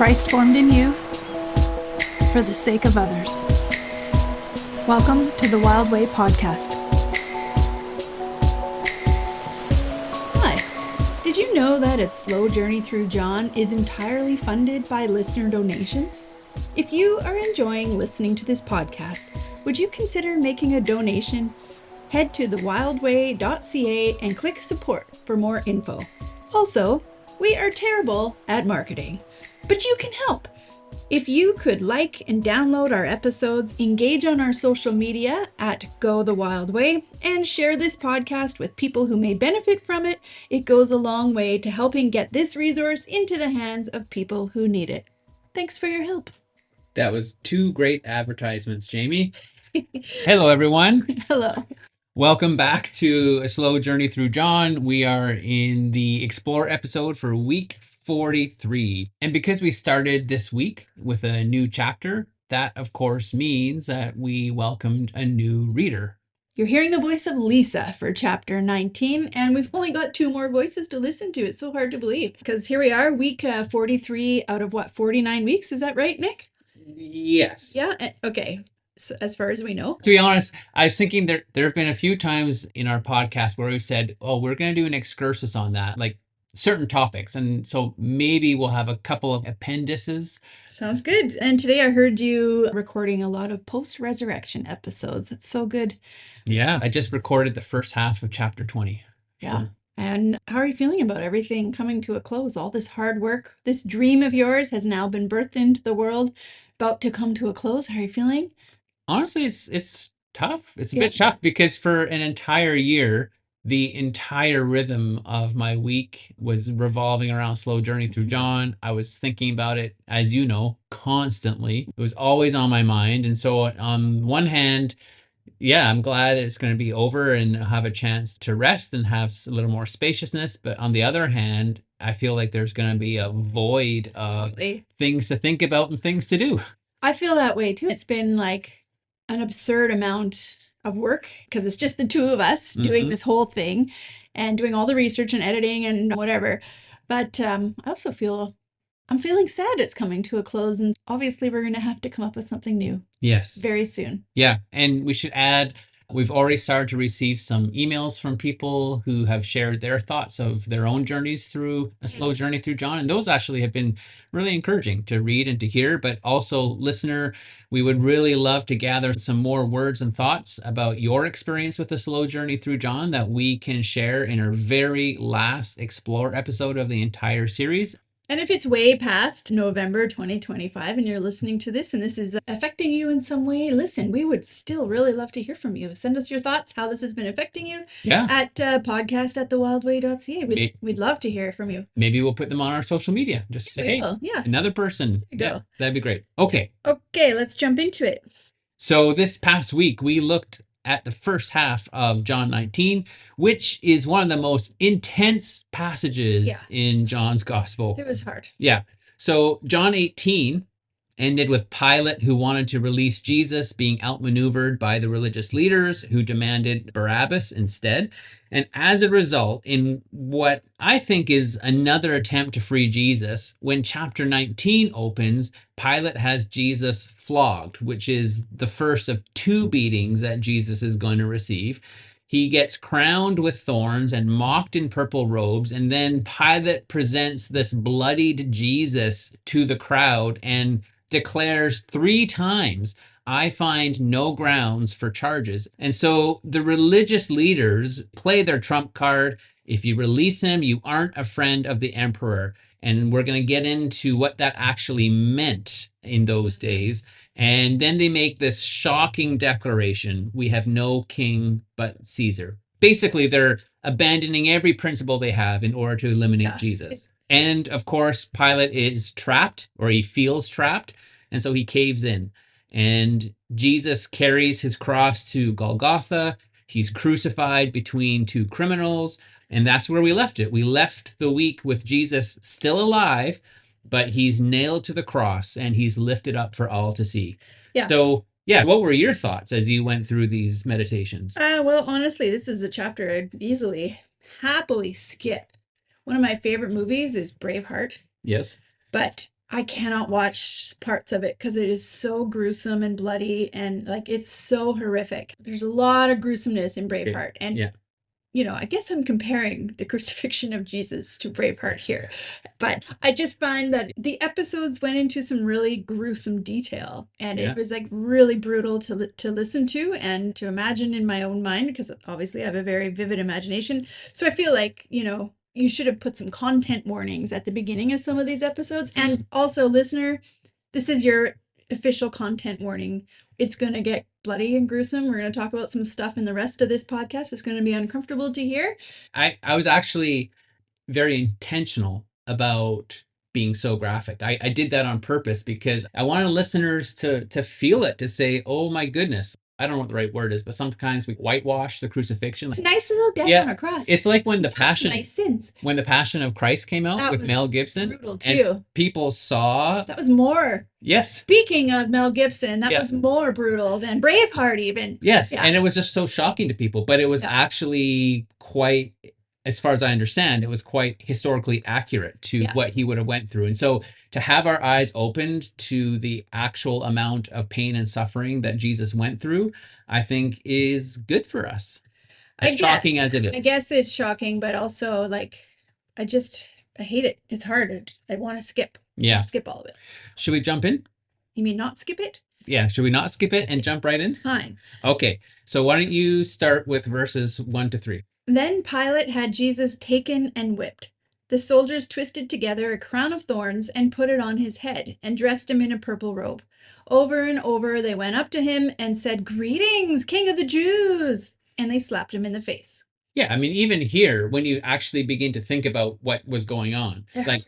Christ formed in you for the sake of others. Welcome to the Wild Way Podcast. Hi, did you know that A Slow Journey Through John is entirely funded by listener donations? If you are enjoying listening to this podcast, would you consider making a donation? Head to thewildway.ca and click support for more info. Also, we are terrible at marketing, but you can help. If you could like and download our episodes, engage on our social media at Go the Wild Way, and share this podcast with people who may benefit from it, it goes a long way to helping get this resource into the hands of people who need it. Thanks for your help. That was two great advertisements, Jamie. Hello, everyone. Hello. Welcome back to A Slow Journey Through John. We are in the Explore episode for week 43. And because we started this week with a new chapter, that of course means that we welcomed a new reader. You're hearing the voice of Lisa for chapter 19, and we've only got two more voices to listen to. It's so hard to believe, because here we are, week 43 out of 49 weeks? Is that right, Nick? Yes. Yeah? Okay. So as far as we know. To be honest, I was thinking there have been a few times in our podcast where we've said, oh, we're going to do an excursus on that, like certain topics. And so maybe we'll have a couple of appendices. Sounds good. And today I heard you recording a lot of post-resurrection episodes. That's so good. Yeah, I just recorded the first half of chapter 20. Yeah. Sure. And how are you feeling about everything coming to a close? All this hard work, this dream of yours has now been birthed into the world, about to come to a close. How are you feeling? Honestly, it's tough. It's a bit tough because for an entire year, the entire rhythm of my week was revolving around Slow Journey Through John. I was thinking about it, as you know, constantly. It was always on my mind. And so on one hand, yeah, I'm glad that it's going to be over and have a chance to rest and have a little more spaciousness. But on the other hand, I feel like there's going to be a void of things to think about and things to do. I feel that way too. It's been like an absurd amount of work because it's just the two of us doing this whole thing and doing all the research and editing and whatever. But I also I'm feeling sad it's coming to a close, and obviously we're going to have to come up with something new. Yes. Very soon. Yeah. And we should add, we've already started to receive some emails from people who have shared their thoughts of their own journeys through A Slow Journey Through John. And those actually have been really encouraging to read and to hear. But also, listener, we would really love to gather some more words and thoughts about your experience with A Slow Journey Through John that we can share in our very last Explore episode of the entire series. And if it's way past November 2025 and you're listening to this and this is affecting you in some way, listen, we would still really love to hear from you. Send us your thoughts, how this has been affecting you at podcast@thewildway.ca. We'd love to hear from you. Maybe we'll put them on our social media. Just say, hey, another person. Go. That'd be great. Okay, let's jump into it. So this past week, we looked at the first half of John 19, which is one of the most intense passages in John's gospel. It was hard. Yeah. So John 18 ended with Pilate, who wanted to release Jesus, being outmaneuvered by the religious leaders who demanded Barabbas instead. And as a result, in what I think is another attempt to free Jesus, when chapter 19 opens, Pilate has Jesus flogged, which is the first of two beatings that Jesus is going to receive. He gets crowned with thorns and mocked in purple robes, and then Pilate presents this bloodied Jesus to the crowd and declares 3 times, I find no grounds for charges. And so the religious leaders play their trump card. If you release him, you aren't a friend of the emperor. And we're going to get into what that actually meant in those days. And then they make this shocking declaration, we have no king but Caesar. Basically, they're abandoning every principle they have in order to eliminate Jesus. And of course, Pilate is trapped, or he feels trapped, and so he caves in. And Jesus carries his cross to Golgotha. He's crucified between 2 criminals, and that's where we left it. We left the week with Jesus still alive, but he's nailed to the cross, and he's lifted up for all to see. Yeah. So, what were your thoughts as you went through these meditations? Well, honestly, this is a chapter I'd easily, happily skip. One of my favorite movies is Braveheart. Yes. But I cannot watch parts of it because it is so gruesome and bloody and like it's so horrific. There's a lot of gruesomeness in Braveheart. And Yeah. I guess I'm comparing the crucifixion of Jesus to Braveheart here. But I just find that the episodes went into some really gruesome detail, and Yeah. it was like really brutal to listen to and to imagine in my own mind, because obviously I have a very vivid imagination. So I feel like, you should have put some content warnings at the beginning of some of these episodes. And also, listener, this is your official content warning. It's going to get bloody and gruesome. We're going to talk about some stuff in the rest of this podcast. It's going to be uncomfortable to hear. I was actually very intentional about being so graphic. I did that on purpose because I wanted listeners to feel it, to say, oh my goodness. I don't know what the right word is, but sometimes we whitewash the crucifixion. It's a nice little death on a cross. It's like when the Passion, my sins. When the Passion of Christ came out That with was Mel Gibson, brutal too. and people saw that was more. Yes. Speaking of Mel Gibson, that was more brutal than Braveheart even. Yes, and it was just so shocking to people, but it was actually quite, as far as I understand, it was quite historically accurate to what he would have went through. And so to have our eyes opened to the actual amount of pain and suffering that Jesus went through, I think is good for us. As shocking as it is. I guess it's shocking, but also like, I hate it. It's hard. I want to skip. Yeah. Skip all of it. Should we jump in? You mean not skip it? Yeah. Should we not skip it and jump right in? Fine. Okay. So why don't you start with verses 1 to 3? Then Pilate had Jesus taken and whipped. The soldiers twisted together a crown of thorns and put it on his head and dressed him in a purple robe. Over and over they went up to him and said, "Greetings, King of the Jews!" And they slapped him in the face. Yeah, I mean, even here, when you actually begin to think about what was going on, like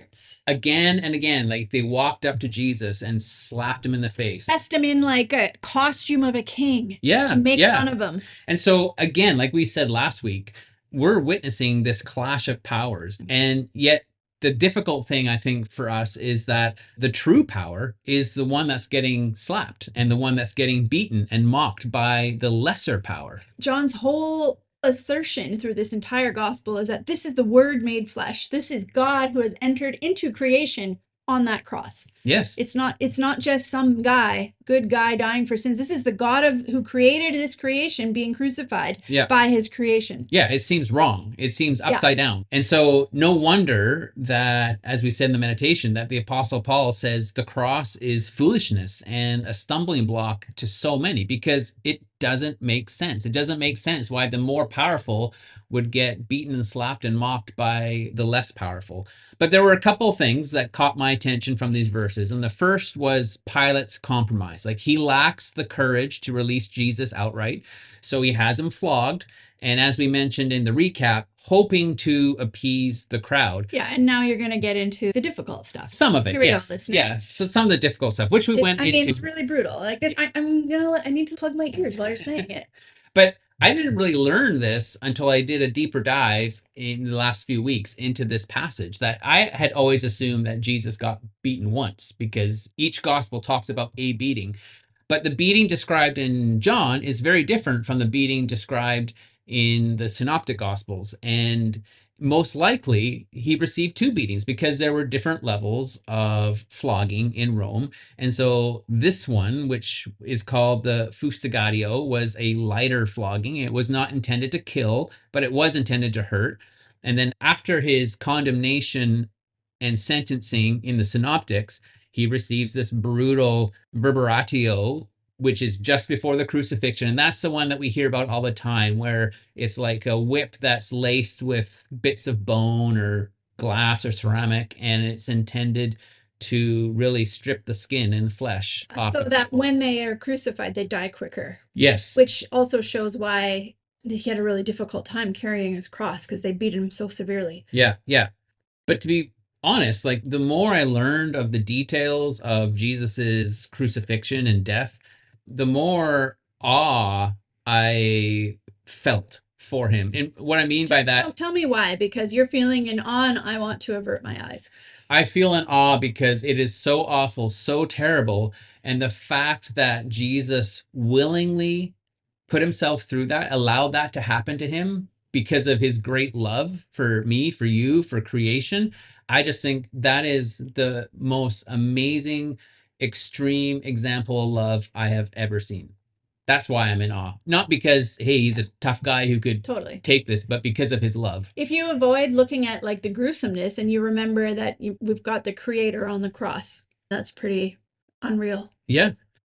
again and again, like they walked up to Jesus and slapped him in the face. Dressed him in like a costume of a king. Yeah. To make fun of him. And so again, like we said last week, we're witnessing this clash of powers. And yet the difficult thing, I think, for us is that the true power is the one that's getting slapped and the one that's getting beaten and mocked by the lesser power. John's whole assertion through this entire gospel is that this is the Word made flesh. This is God who has entered into creation on that cross. Yes. It's not just some good guy dying for sins. This is the God who created this creation being crucified by his creation. Yeah, it seems wrong. It seems upside down. And so no wonder that, as we said in the meditation, that the Apostle Paul says the cross is foolishness and a stumbling block to so many, because it doesn't make sense. It doesn't make sense why the more powerful would get beaten and slapped and mocked by the less powerful. But there were a couple of things that caught my attention from these verses. And the first was Pilate's compromise. Like, he lacks the courage to release Jesus outright. So he has him flogged. And as we mentioned in the recap, hoping to appease the crowd. Yeah, and now you're going to get into the difficult stuff. Some of it, yes. Yeah, so some of the difficult stuff, which we went into. I mean, it's really brutal. Like this, I need to plug my ears while you're saying it. But I didn't really learn this until I did a deeper dive in the last few weeks into this passage, that I had always assumed that Jesus got beaten once, because each gospel talks about a beating. But the beating described in John is very different from the beating described in the synoptic gospels. And most likely he received 2 beatings, because there were different levels of flogging in Rome. And so this one, which is called the fustigatio, was a lighter flogging. It was not intended to kill, but it was intended to hurt. And then after his condemnation and sentencing in the synoptics, he receives this brutal verberatio, which is just before the crucifixion. And that's the one that we hear about all the time, where it's like a whip that's laced with bits of bone or glass or ceramic, and it's intended to really strip the skin and flesh off. So that when they are crucified, they die quicker. Yes. Which also shows why he had a really difficult time carrying his cross, because they beat him so severely. Yeah, yeah. But to be honest, like, the more I learned of the details of Jesus's crucifixion and death, the more awe I felt for him. And what I mean by that... Tell me why, because you're feeling in awe and I want to avert my eyes. I feel in awe because it is so awful, so terrible. And the fact that Jesus willingly put himself through that, allowed that to happen to him because of his great love for me, for you, for creation, I just think that is the most amazing, extreme example of love I have ever seen. That's why I'm in awe. Not because, hey, he's a tough guy who could Totally take this, but because of his love. If you avoid looking at like the gruesomeness and you remember that we've got the creator on the cross, that's pretty unreal. Yeah.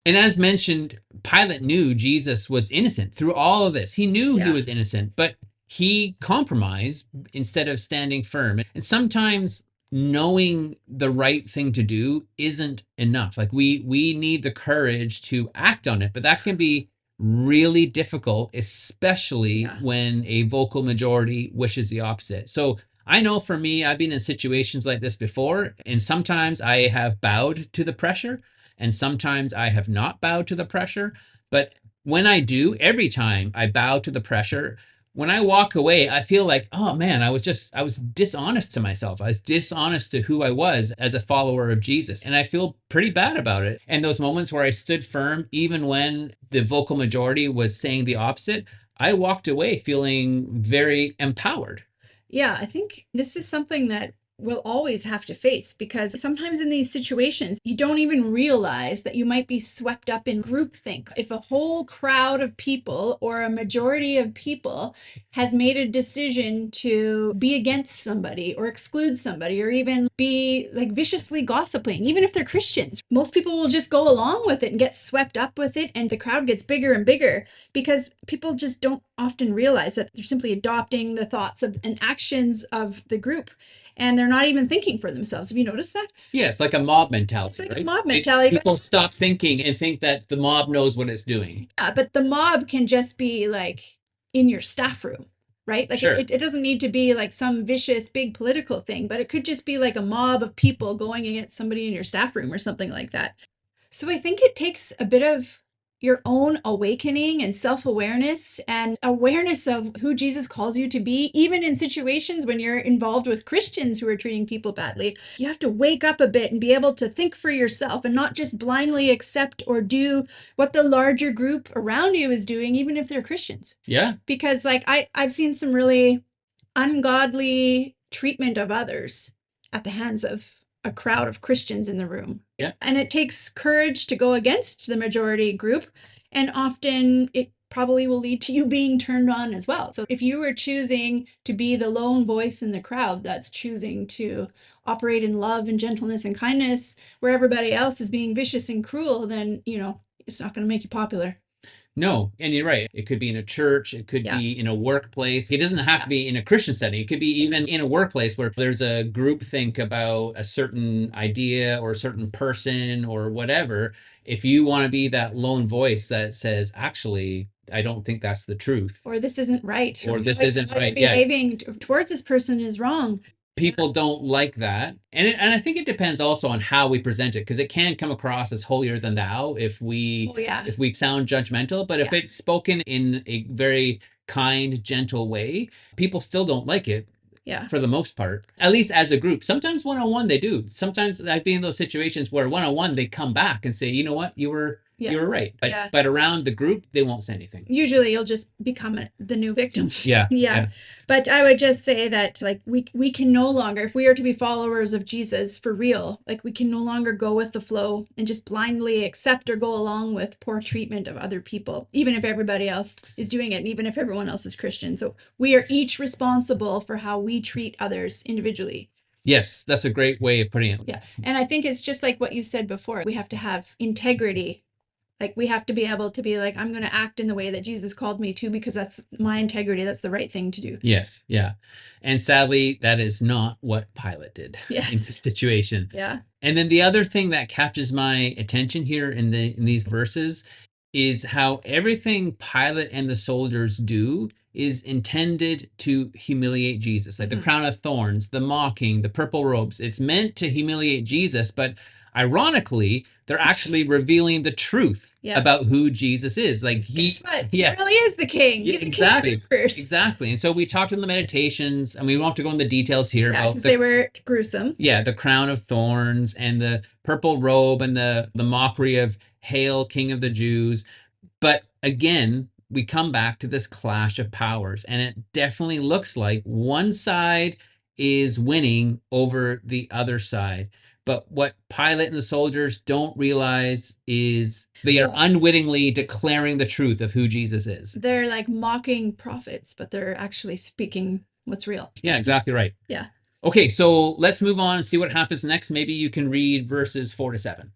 And as mentioned, Pilate knew Jesus was innocent through all of this. He knew he was innocent, but he compromised instead of standing firm. And sometimes knowing the right thing to do isn't enough. Like we need the courage to act on it, but that can be really difficult, especially when a vocal majority wishes the opposite. So I know for me, I've been in situations like this before, and sometimes I have bowed to the pressure and sometimes I have not bowed to the pressure. But when I do, every time I bow to the pressure, when I walk away, I feel like, oh man, I was dishonest to myself. I was dishonest to who I was as a follower of Jesus. And I feel pretty bad about it. And those moments where I stood firm, even when the vocal majority was saying the opposite, I walked away feeling very empowered. Yeah, I think this is something that we'll always have to face, because sometimes in these situations, you don't even realize that you might be swept up in groupthink. If a whole crowd of people or a majority of people has made a decision to be against somebody or exclude somebody or even be like viciously gossiping, even if they're Christians, most people will just go along with it and get swept up with it, and the crowd gets bigger and bigger because people just don't often realize that they're simply adopting the thoughts of, and actions of the group. And they're not even thinking for themselves. Have you noticed that? Yeah, it's like a mob mentality. It's like right? a mob mentality. People stop thinking and think that the mob knows what it's doing. Yeah, but the mob can just be like in your staff room, right? Like it doesn't need to be like some vicious big political thing, but it could just be like a mob of people going against somebody in your staff room or something like that. So I think it takes a bit of your own awakening and self-awareness and awareness of who Jesus calls you to be, even in situations when you're involved with Christians who are treating people badly. You have to wake up a bit and be able to think for yourself and not just blindly accept or do what the larger group around you is doing, even if they're Christians. Yeah. Because like I've seen some really ungodly treatment of others at the hands of a crowd of Christians in the room. Yeah. And it takes courage to go against the majority group. And often it probably will lead to you being turned on as well. So if you are choosing to be the lone voice in the crowd that's choosing to operate in love and gentleness and kindness where everybody else is being vicious and cruel, then, you know, it's not going to make you popular. No, and you're right. It could be in a church. It could be in a workplace. It doesn't have to be in a Christian setting. It could be even in a workplace where there's a group think about a certain idea or a certain person or whatever. If you want to be that lone voice that says, actually, I don't think that's the truth. Or this isn't right. Or this isn't right. Behaving towards this person is wrong. People don't like that. And I think it depends also on how we present it, because it can come across as holier than thou if we sound judgmental. But if it's spoken in a very kind, gentle way, people still don't like it. Yeah. For the most part, at least as a group. Sometimes one-on-one they do. Sometimes I've been in those situations where one-on-one they come back and say, you know what, you were right. But around the group, they won't say anything. Usually you'll just become the new victim. Yeah. But I would just say that like we can no longer, if we are to be followers of Jesus for real, like we can no longer go with the flow and just blindly accept or go along with poor treatment of other people, even if everybody else is doing it and even if everyone else is Christian. So we are each responsible for how we treat others individually. Yes, that's a great way of putting it. Yeah. And I think it's just like what you said before. We have to have integrity. Like we have to be able to be like, I'm going to act in the way that Jesus called me to, because that's my integrity. That's the right thing to do. Yes. Yeah. And sadly, that is not what Pilate did in this situation. Yeah. And then the other thing that captures my attention here in these verses is how everything Pilate and the soldiers do is intended to humiliate Jesus. Like the crown of thorns, the mocking, the purple robes. It's meant to humiliate Jesus, but ironically, they're actually revealing the truth about who Jesus is. Like he really is the king. He's the king first. Exactly. And so we talked in the meditations, and we won't have to go into the details here about because they were gruesome. Yeah, the crown of thorns and the purple robe and the mockery of "Hail, King of the Jews." But again, we come back to this clash of powers, and it definitely looks like one side is winning over the other side. But what Pilate and the soldiers don't realize is they are unwittingly declaring the truth of who Jesus is. They're like mocking prophets, but they're actually speaking what's real. Yeah, exactly right. Yeah. Okay, so let's move on and see what happens next. Maybe you can read verses 4-7.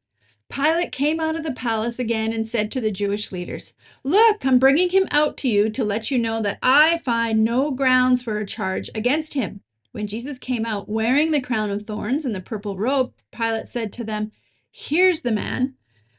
Pilate came out of the palace again and said to the Jewish leaders, "Look, I'm bringing him out to you to let you know that I find no grounds for a charge against him." When Jesus came out wearing the crown of thorns and the purple robe, Pilate said to them, "Here's the man."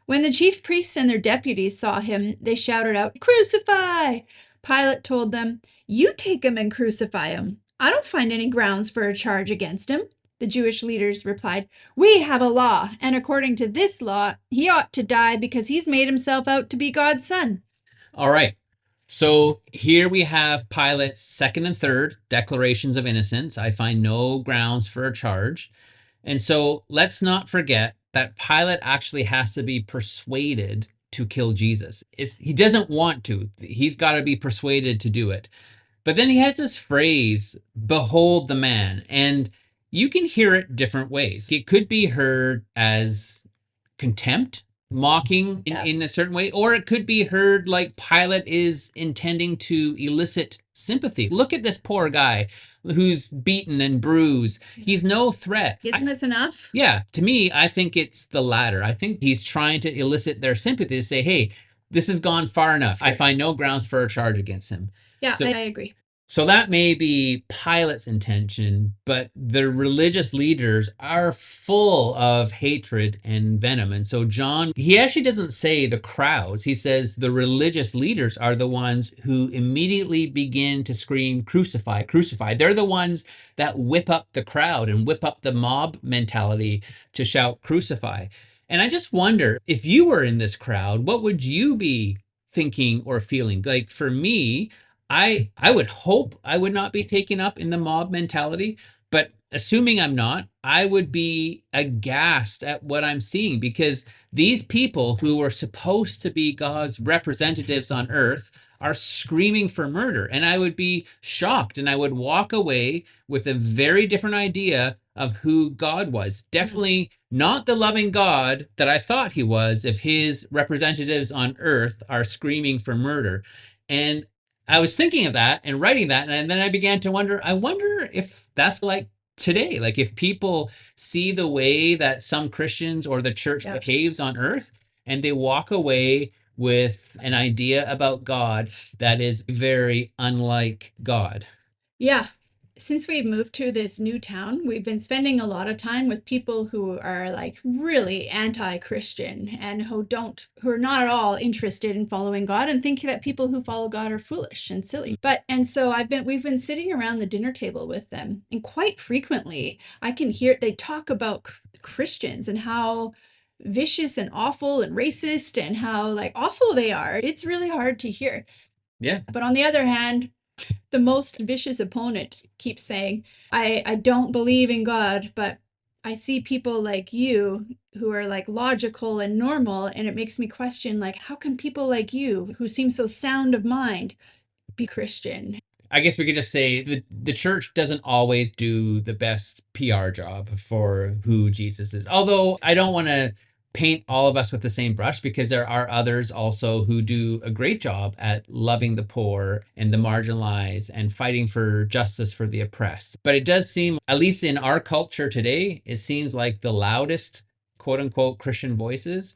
When the chief priests and their deputies saw him, they shouted out, "Crucify!" Pilate told them, "You take him and crucify him. I don't find any grounds for a charge against him." The Jewish leaders replied, "We have a law, and according to this law, he ought to die because he's made himself out to be God's son." All right. So here we have Pilate's second and third declarations of innocence. I find no grounds for a charge. And so let's not forget that Pilate actually has to be persuaded to kill Jesus. He doesn't want to. He's got to be persuaded to do it. But then he has this phrase, "Behold the man." And you can hear it different ways. It could be heard as contempt, mocking in a certain way, or it could be heard like Pilate is intending to elicit sympathy. Look at this poor guy who's beaten and bruised. He's no threat. Isn't this enough? Yeah, to me, I think it's the latter. I think he's trying to elicit their sympathy to say, hey, this has gone far enough. I find no grounds for a charge against him. Yeah, I agree. So that may be Pilate's intention, but the religious leaders are full of hatred and venom. And so John, he actually doesn't say the crowds. He says the religious leaders are the ones who immediately begin to scream, "Crucify, crucify." They're the ones that whip up the crowd and whip up the mob mentality to shout, "Crucify." And I just wonder, if you were in this crowd, what would you be thinking or feeling? Like for me, I would hope I would not be taken up in the mob mentality, but assuming I'm not, I would be aghast at what I'm seeing, because these people who are supposed to be God's representatives on earth are screaming for murder. And I would be shocked, and I would walk away with a very different idea of who God was. Definitely not the loving God that I thought he was if his representatives on earth are screaming for murder. And I was thinking of that and writing that, and then I began to wonder, I wonder if that's like today, like if people see the way that some Christians or the church behaves on earth, and they walk away with an idea about God that is very unlike God. Yeah. Since we've moved to this new town, we've been spending a lot of time with people who are like really anti-Christian and who are not at all interested in following God and think that people who follow God are foolish and silly. And so we've been sitting around the dinner table with them, and quite frequently I can hear they talk about Christians and how vicious and awful and racist and how like awful they are. It's really hard to hear. Yeah. But on the other hand, the most vicious opponent keeps saying, I don't believe in God, but I see people like you who are like logical and normal, and it makes me question, like, how can people like you, who seem so sound of mind, be Christian? I guess we could just say the church doesn't always do the best PR job for who Jesus is. Although I don't want to paint all of us with the same brush, because there are others also who do a great job at loving the poor and the marginalized and fighting for justice for the oppressed. But it does seem, at least in our culture today, it seems like the loudest quote unquote Christian voices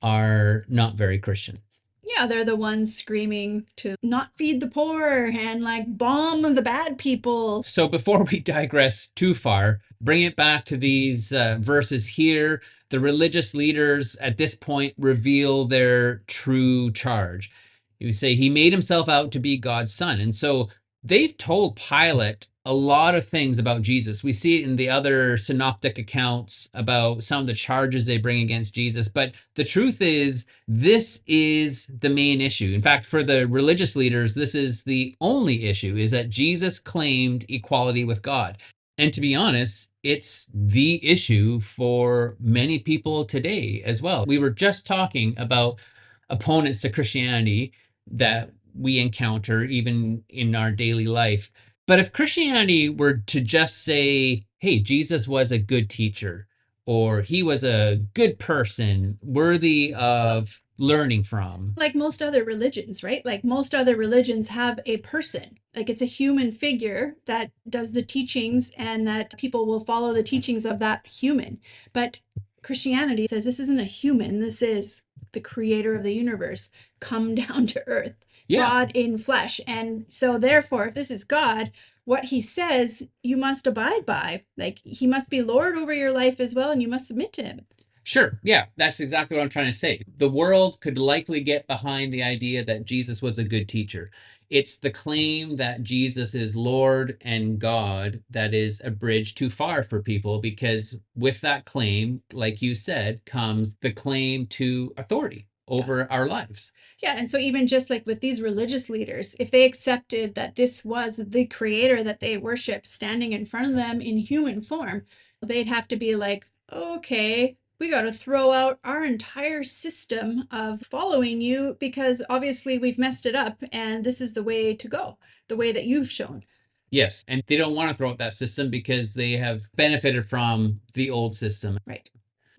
are not very Christian. Yeah, they're the ones screaming to not feed the poor and like bomb the bad people. So before we digress too far, bring it back to these verses here. The religious leaders at this point reveal their true charge. You say he made himself out to be God's son. And so they've told Pilate a lot of things about Jesus. We see it in the other synoptic accounts about some of the charges they bring against Jesus. But the truth is, this is the main issue. In fact, for the religious leaders, this is the only issue, is that Jesus claimed equality with God. And to be honest, it's the issue for many people today as well. We were just talking about opponents to Christianity that we encounter even in our daily life. But if Christianity were to just say, hey, Jesus was a good teacher, or he was a good person worthy of learning from. Like most other religions, right? Like most other religions have a person. Like it's a human figure that does the teachings and that people will follow the teachings of that human. But Christianity says this isn't a human, this is the creator of the universe come down to earth, God in flesh. And so therefore, if this is God, what he says you must abide by. Like he must be Lord over your life as well, and you must submit to him. Sure. Yeah, that's exactly what I'm trying to say. The world could likely get behind the idea that Jesus was a good teacher. It's the claim that Jesus is Lord and God that is a bridge too far for people, because with that claim, like you said, comes the claim to authority over our lives. Yeah, and so even just like with these religious leaders, if they accepted that this was the creator that they worship standing in front of them in human form, they'd have to be like, okay, we got to throw out our entire system of following you because obviously we've messed it up and this is the way to go, the way that you've shown. Yes, and they don't want to throw out that system because they have benefited from the old system. Right.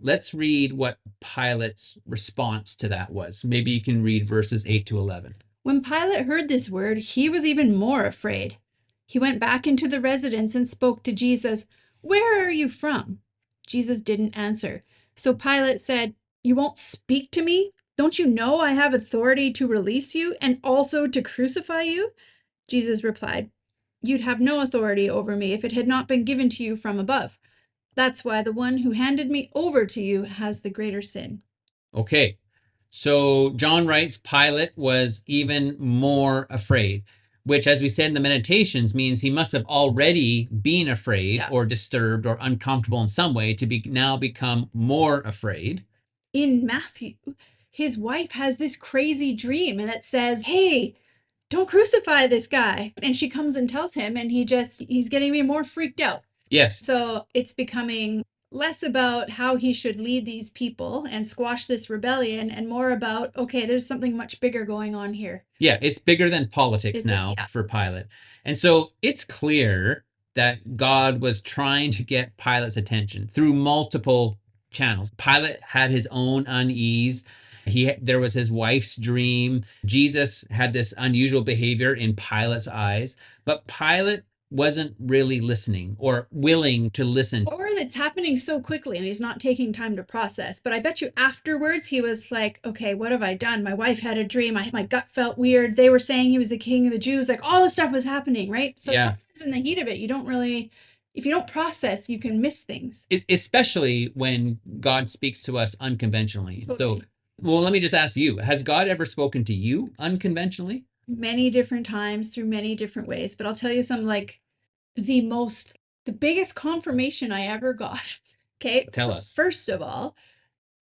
Let's read what Pilate's response to that was. Maybe you can read verses 8 to 11. When Pilate heard this word, he was even more afraid. He went back into the residence and spoke to Jesus. Where are you from? Jesus didn't answer. So Pilate said, You won't speak to me? Don't you know I have authority to release you and also to crucify you? Jesus replied, You'd have no authority over me if it had not been given to you from above. That's why the one who handed me over to you has the greater sin. Okay, so John writes Pilate was even more afraid, which, as we said in the meditations, means he must have already been afraid or disturbed or uncomfortable in some way to be now become more afraid. In Matthew, his wife has this crazy dream and it says, hey, don't crucify this guy. And she comes and tells him, and he's getting me more freaked out. Yes. So it's becoming less about how he should lead these people and squash this rebellion and more about, okay, there's something much bigger going on here. Yeah, it's bigger than politics now for Pilate. And so it's clear that God was trying to get Pilate's attention through multiple channels. Pilate had his own unease. There was his wife's dream. Jesus had this unusual behavior in Pilate's eyes, but Pilate wasn't really listening or willing to listen. Or it's happening so quickly and he's not taking time to process. But I bet you afterwards he was like, okay, what have I done? My wife had a dream. My gut felt weird. They were saying he was the king of the Jews. Like all this stuff was happening, right? So in the heat of it, you don't really, if you don't process, you can miss things. Especially when God speaks to us unconventionally. Totally. So, well, let me just ask you, has God ever spoken to you unconventionally? Many different times through many different ways. But I'll tell you some, like the biggest confirmation I ever got. Okay. Tell us. First of all,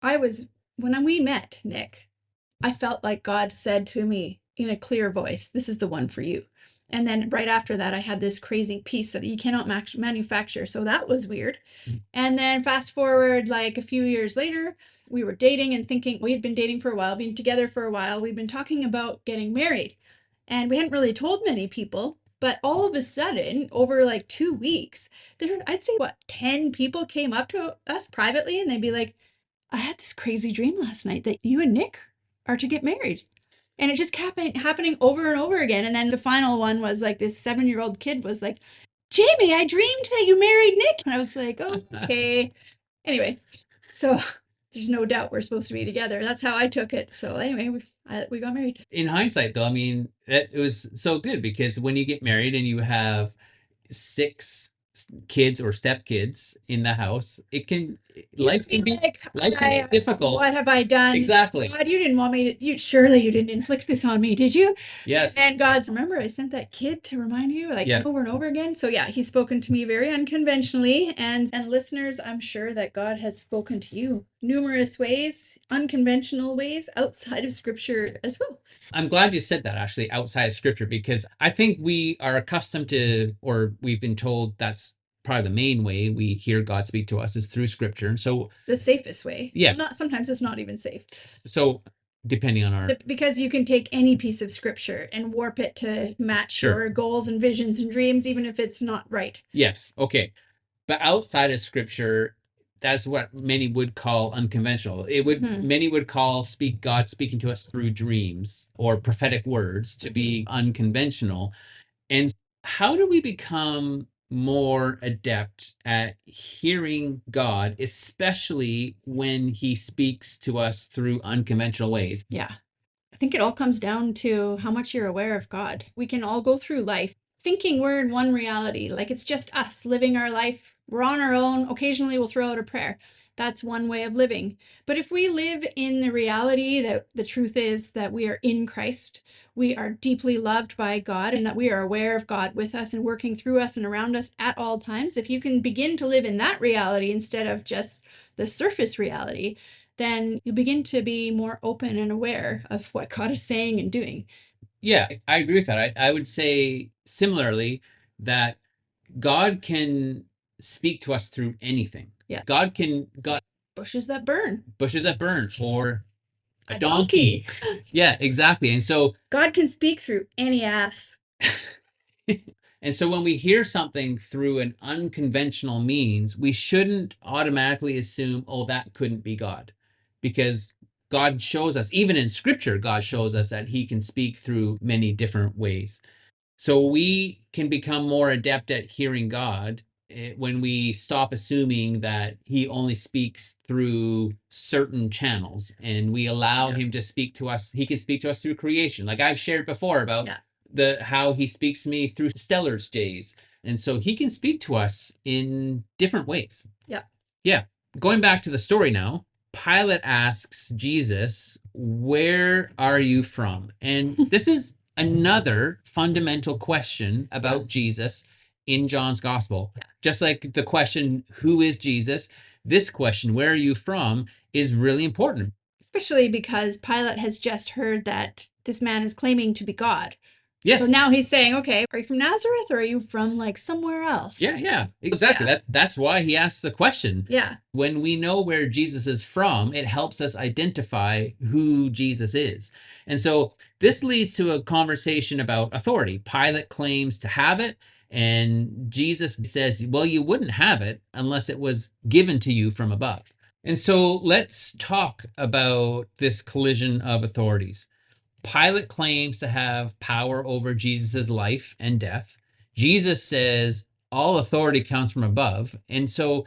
when we met, Nick, I felt like God said to me in a clear voice, this is the one for you. And then right after that, I had this crazy piece that you cannot manufacture. So that was weird. And then fast forward like a few years later, we were dating and thinking we had been dating for a while, been together for a while. We'd been talking about getting married and we hadn't really told many people. But all of a sudden, over like 2 weeks, I'd say 10 people came up to us privately and they'd be like, I had this crazy dream last night that you and Nick are to get married. And it just kept happening over and over again. And then the final one was like this 7-year-old kid was like, Jamie, I dreamed that you married Nick. And I was like, oh, okay. Anyway, so there's no doubt we're supposed to be together. That's how I took it. So anyway, we got married. In hindsight, though, I mean, it was so good because when you get married and you have 6 kids or stepkids in the house, life can be difficult. What have I done? Exactly. God, you didn't want me to, surely you didn't inflict this on me, did you? Yes. And God's, remember I sent that kid to remind you over and over again. So yeah, he's spoken to me very unconventionally, and listeners, I'm sure that God has spoken to you numerous ways, unconventional ways outside of scripture as well. I'm glad you said that, actually, outside of scripture, because I think we are accustomed to, or we've been told that's probably the main way we hear God speak to us is through scripture. So the safest way. Yes. Sometimes it's not even safe. So depending on our... Because you can take any piece of scripture and warp it to match Sure. your goals and visions and dreams, even if it's not right. Yes. Okay. But outside of scripture, that's what many would call unconventional. Many would call God speaking to us through dreams or prophetic words to be unconventional. And how do we become more adept at hearing God, especially when he speaks to us through unconventional ways? Yeah. I think it all comes down to how much you're aware of God. We can all go through life thinking we're in one reality, like it's just us living our life. We're on our own. Occasionally we'll throw out a prayer. That's one way of living. But if we live in the reality that the truth is that we are in Christ, we are deeply loved by God, and that we are aware of God with us and working through us and around us at all times, if you can begin to live in that reality instead of just the surface reality, then you begin to be more open and aware of what God is saying and doing. Yeah, I agree with that. I would say similarly that God can speak to us through anything. Yeah. God Bushes that burn. Or a donkey. Yeah, exactly. And so God can speak through any ass. and so when we hear something through an unconventional means, we shouldn't automatically assume, oh, that couldn't be God. Because God shows us, even in scripture, God shows us that he can speak through many different ways. So we can become more adept at hearing God when we stop assuming that he only speaks through certain channels, and we allow him to speak to us. He can speak to us through creation. Like I've shared before about how he speaks to me through Stellar's Jays. And so he can speak to us in different ways. Yeah. Yeah. Going back to the story now, Pilate asks Jesus, "Where are you from?" And this is another fundamental question about Jesus in John's gospel. Just like the question, who is Jesus? This question, where are you from, is really important. Especially because Pilate has just heard that this man is claiming to be God. Yes. So now he's saying, okay, are you from Nazareth or are you from like somewhere else? Yeah, exactly. That's why he asks the question. Yeah. When we know where Jesus is from, it helps us identify who Jesus is. And so this leads to a conversation about authority. Pilate claims to have it, and Jesus says, well, you wouldn't have it unless it was given to you from above. And so let's talk about this collision of authorities. Pilate claims to have power over Jesus's life and death. Jesus says all authority comes from above. And so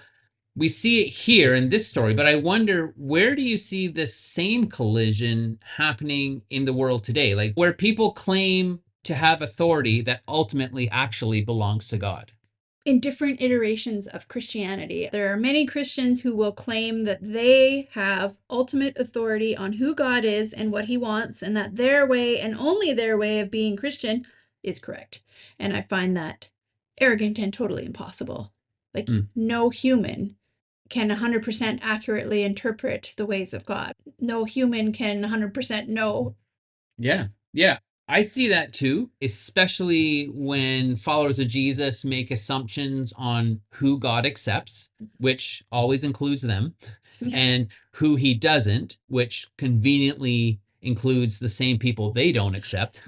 we see it here in this story, but I wonder, where do you see this same collision happening in the world today? Like where people claim to have authority that ultimately actually belongs to God? In different iterations of Christianity, there are many Christians who will claim that they have ultimate authority on who God is and what he wants, and that their way and only their way of being Christian is correct. And I find that arrogant and totally impossible. Like no human can 100% accurately interpret the ways of God. No human can 100% know. Yeah. I see that too, especially when followers of Jesus make assumptions on who God accepts, which always includes them, and who he doesn't, which conveniently includes the same people they don't accept.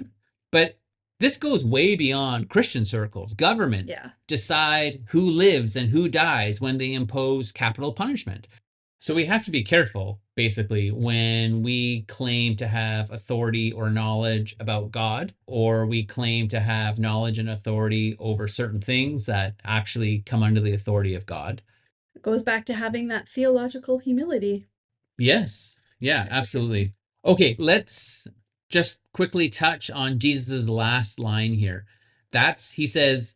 But this goes way beyond Christian circles. Governments decide who lives and who dies when they impose capital punishment. So we have to be careful, basically, when we claim to have authority or knowledge about God, or we claim to have knowledge and authority over certain things that actually come under the authority of God. It goes back to having that theological humility. Yes. Yeah, absolutely. Okay, let's just quickly touch on Jesus's last line here. He says,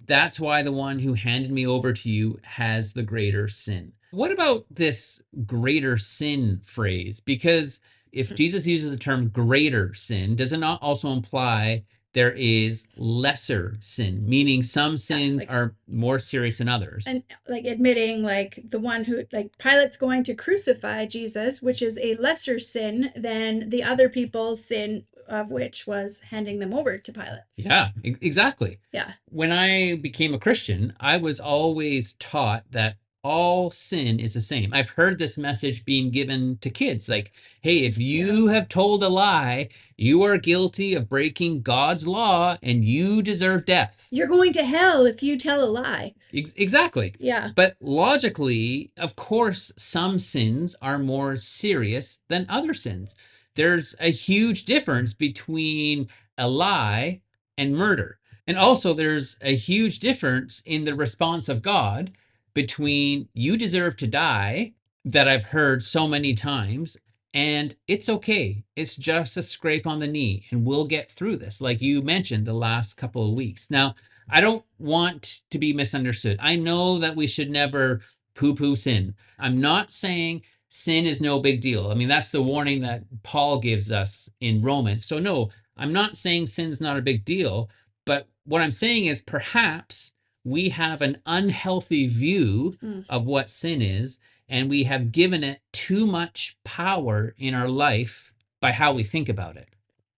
"That's why the one who handed me over to you has the greater sin." What about this greater sin phrase? Because if Jesus uses the term greater sin, does it not also imply there is lesser sin, meaning some sins are more serious than others? And like admitting like the one who, like Pilate's going to crucify Jesus, which is a lesser sin than the other people's sin, of which was handing them over to Pilate. Yeah, exactly. Yeah. When I became a Christian, I was always taught that all sin is the same. I've heard this message being given to kids like, hey, if you have told a lie, you are guilty of breaking God's law and you deserve death. You're going to hell if you tell a lie. Exactly. Yeah. But logically, of course, some sins are more serious than other sins. There's a huge difference between a lie and murder. And also, there's a huge difference in the response of God between you deserve to die, that I've heard so many times, and it's okay. It's just a scrape on the knee, and we'll get through this, like you mentioned the last couple of weeks. Now, I don't want to be misunderstood. I know that we should never poo poo sin. I'm not saying sin is no big deal. I mean, that's the warning that Paul gives us in Romans. So, no, I'm not saying sin's not a big deal. But what I'm saying is perhaps we have an unhealthy view of what sin is, and we have given it too much power in our life by how we think about it.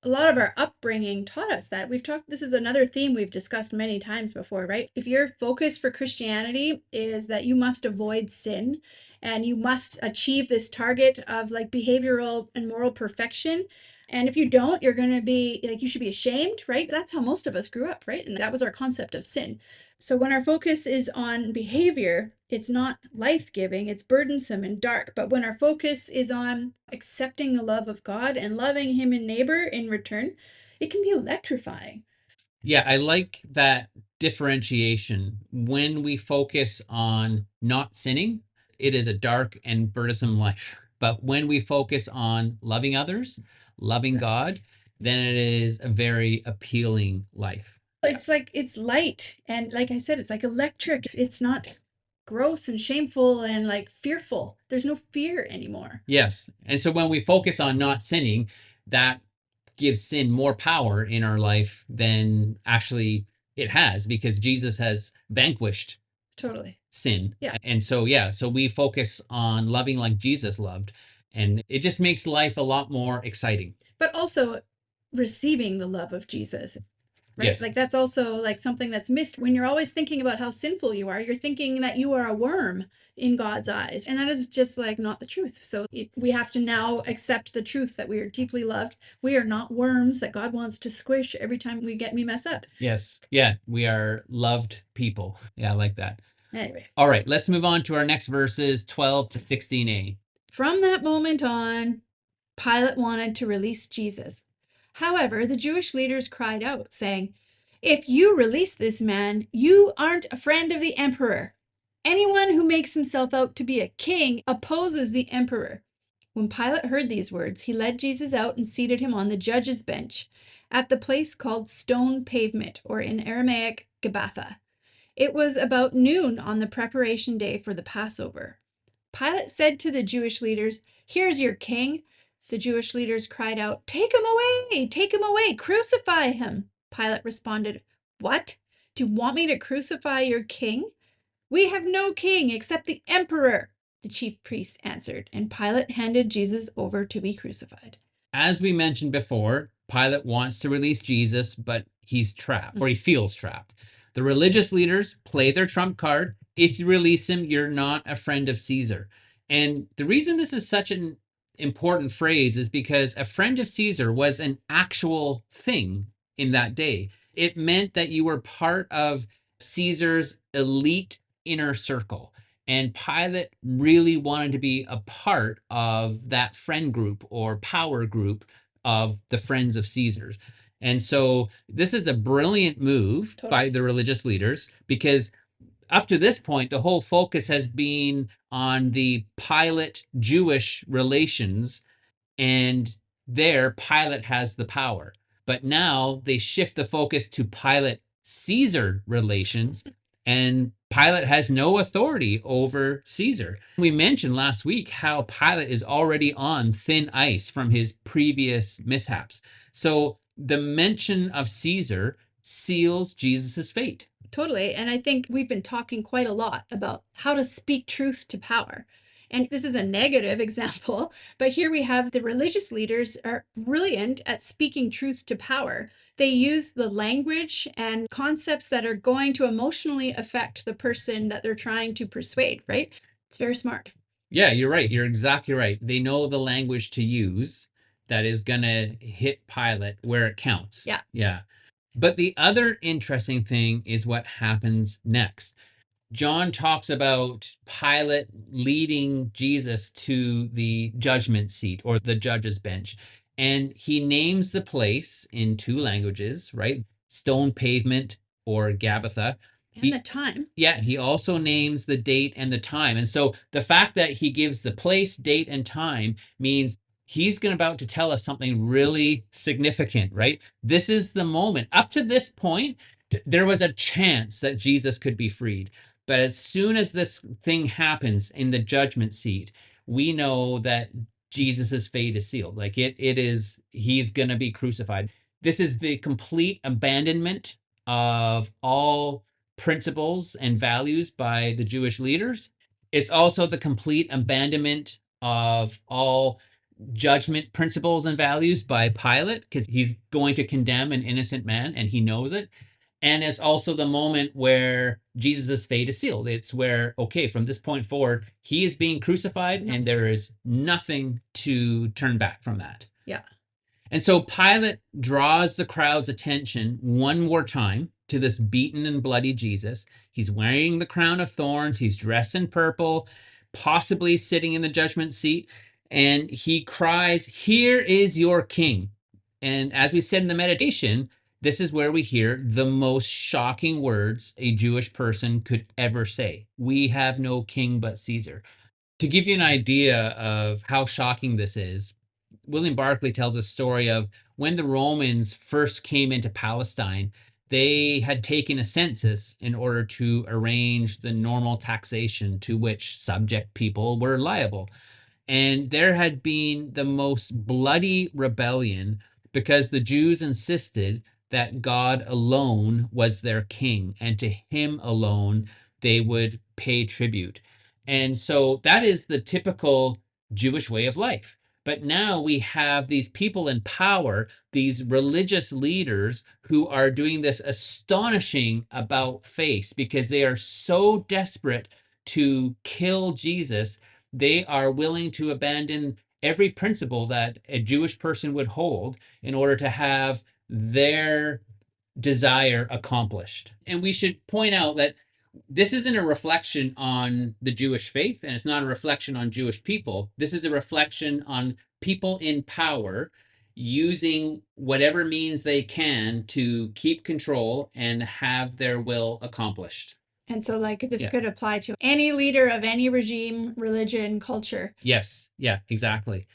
A lot of our upbringing taught us that. This is another theme we've discussed many times before, right? If your focus for Christianity is that you must avoid sin and you must achieve this target of like behavioral and moral perfection, and if you don't, you're going to be like, you should be ashamed, right? That's how most of us grew up, right? And that was our concept of sin. So when our focus is on behavior, it's not life-giving, it's burdensome and dark. But when our focus is on accepting the love of God and loving him and neighbor in return, it can be electrifying. Yeah, I like that differentiation. When we focus on not sinning, it is a dark and burdensome life. But when we focus on loving others, loving God, then it is a very appealing life. It's like, it's light. And like I said, it's like electric. It's not gross and shameful and like fearful. There's no fear anymore. Yes. And so when we focus on not sinning, that gives sin more power in our life than actually it has, because Jesus has vanquished Totally sin. Yeah. And so, yeah, so we focus on loving like Jesus loved, and it just makes life a lot more exciting. But also receiving the love of Jesus. Right? Yes. Like that's also like something that's missed when you're always thinking about how sinful you are. You're thinking that you are a worm in God's eyes. And that is just like not the truth. So we have to now accept the truth that we are deeply loved. We are not worms that God wants to squish every time we mess up. Yes. Yeah. We are loved people. Yeah, I like that. Anyway. All right. Let's move on to our next verses, 12 to 16a. From that moment on, Pilate wanted to release Jesus. However, the Jewish leaders cried out, saying, "If you release this man, you aren't a friend of the emperor. Anyone who makes himself out to be a king opposes the emperor." When Pilate heard these words, he led Jesus out and seated him on the judge's bench at the place called Stone Pavement, or in Aramaic, Gabbatha. It was about noon on the preparation day for the Passover. Pilate said to the Jewish leaders, "Here's your king." The Jewish leaders cried out, "Take him away! Take him away! Crucify him!" Pilate responded, "What? Do you want me to crucify your king?" "We have no king except the emperor," the chief priests answered, and Pilate handed Jesus over to be crucified. As we mentioned before, Pilate wants to release Jesus, but he's trapped, or he feels trapped. The religious leaders play their trump card. If you release him, you're not a friend of Caesar. And the reason this is such an important phrase is because a friend of Caesar was an actual thing in that day. It meant that you were part of Caesar's elite inner circle. And Pilate really wanted to be a part of that friend group or power group of the friends of Caesar's. And so this is a brilliant move by the religious leaders, because up to this point, the whole focus has been on the Pilate Jewish relations, and there Pilate has the power. But now they shift the focus to Pilate Caesar relations, and Pilate has no authority over Caesar. We mentioned last week how Pilate is already on thin ice from his previous mishaps. So the mention of Caesar seals Jesus's fate. Totally. And I think we've been talking quite a lot about how to speak truth to power. And this is a negative example, but here we have the religious leaders are brilliant at speaking truth to power. They use the language and concepts that are going to emotionally affect the person that they're trying to persuade, right? It's very smart. Yeah, you're right. You're exactly right. They know the language to use that is going to hit Pilate where it counts. Yeah. Yeah. But the other interesting thing is what happens next. John talks about Pilate leading Jesus to the judgment seat or the judge's bench. And he names the place in two languages, right? Stone pavement or Gabbatha. And the time. Yeah, he also names the date and the time. And so the fact that he gives the place, date, and time means he's about to tell us something really significant, right? This is the moment. Up to this point, there was a chance that Jesus could be freed. But as soon as this thing happens in the judgment seat, we know that Jesus's fate is sealed. Like it is, he's going to be crucified. This is the complete abandonment of all principles and values by the Jewish leaders. It's also the complete abandonment of all judgment principles and values by Pilate because he's going to condemn an innocent man and he knows it. And it's also the moment where Jesus' fate is sealed. It's where, okay, from this point forward, he is being crucified and there is nothing to turn back from that. Yeah. And so Pilate draws the crowd's attention one more time to this beaten and bloody Jesus. He's wearing the crown of thorns. He's dressed in purple, possibly sitting in the judgment seat. And he cries, "Here is your king." And as we said in the meditation, this is where we hear the most shocking words a Jewish person could ever say. We have no king but Caesar. To give you an idea of how shocking this is, William Barclay tells a story of when the Romans first came into Palestine, they had taken a census in order to arrange the normal taxation to which subject people were liable. And there had been the most bloody rebellion because the Jews insisted that God alone was their king, and to him alone they would pay tribute. And so that is the typical Jewish way of life. But now we have these people in power, these religious leaders who are doing this astonishing about face because they are so desperate to kill Jesus. They are willing to abandon every principle that a Jewish person would hold in order to have their desire accomplished. And we should point out that this isn't a reflection on the Jewish faith, and it's not a reflection on Jewish people. This is a reflection on people in power using whatever means they can to keep control and have their will accomplished. And so, like, this Yeah. could apply to any leader of any regime, religion, culture. Yes. Yeah, exactly.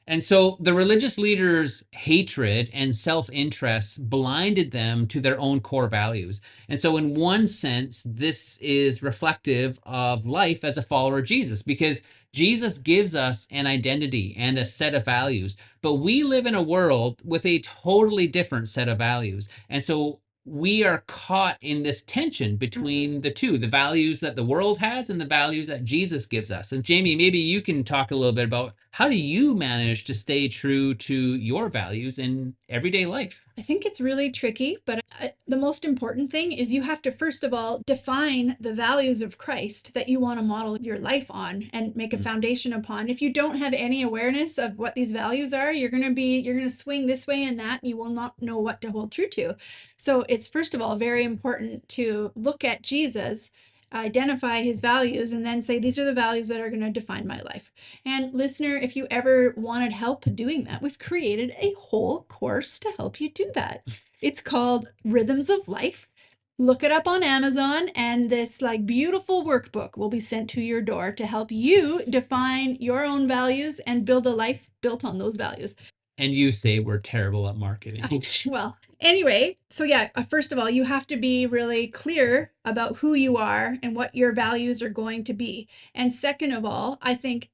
And so the religious leaders' hatred and self-interest blinded them to their own core values. And so in one sense, this is reflective of life as a follower of Jesus, because Jesus gives us an identity and a set of values, but we live in a world with a totally different set of values. And so we are caught in this tension between the two, the values that the world has and the values that Jesus gives us. And Jamie, maybe you can talk a little bit about how do you manage to stay true to your values in everyday life? I think it's really tricky, but the most important thing is you have to, first of all, define the values of Christ that you want to model your life on and make a foundation upon. If you don't have any awareness of what these values are, you're going to swing this way and that, and you will not know what to hold true to. So it's, first of all, very important to look at Jesus, identify his values, and then say, these are the values that are going to define my life. And listener, if you ever wanted help doing that, we've created a whole course to help you do that. It's called Rhythms of Life. Look it up on Amazon, and this like beautiful workbook will be sent to your door to help you define your own values and build a life built on those values. And you say we're terrible at marketing. Well, anyway, so yeah, first of all, you have to be really clear about who you are and what your values are going to be. And second of all, I think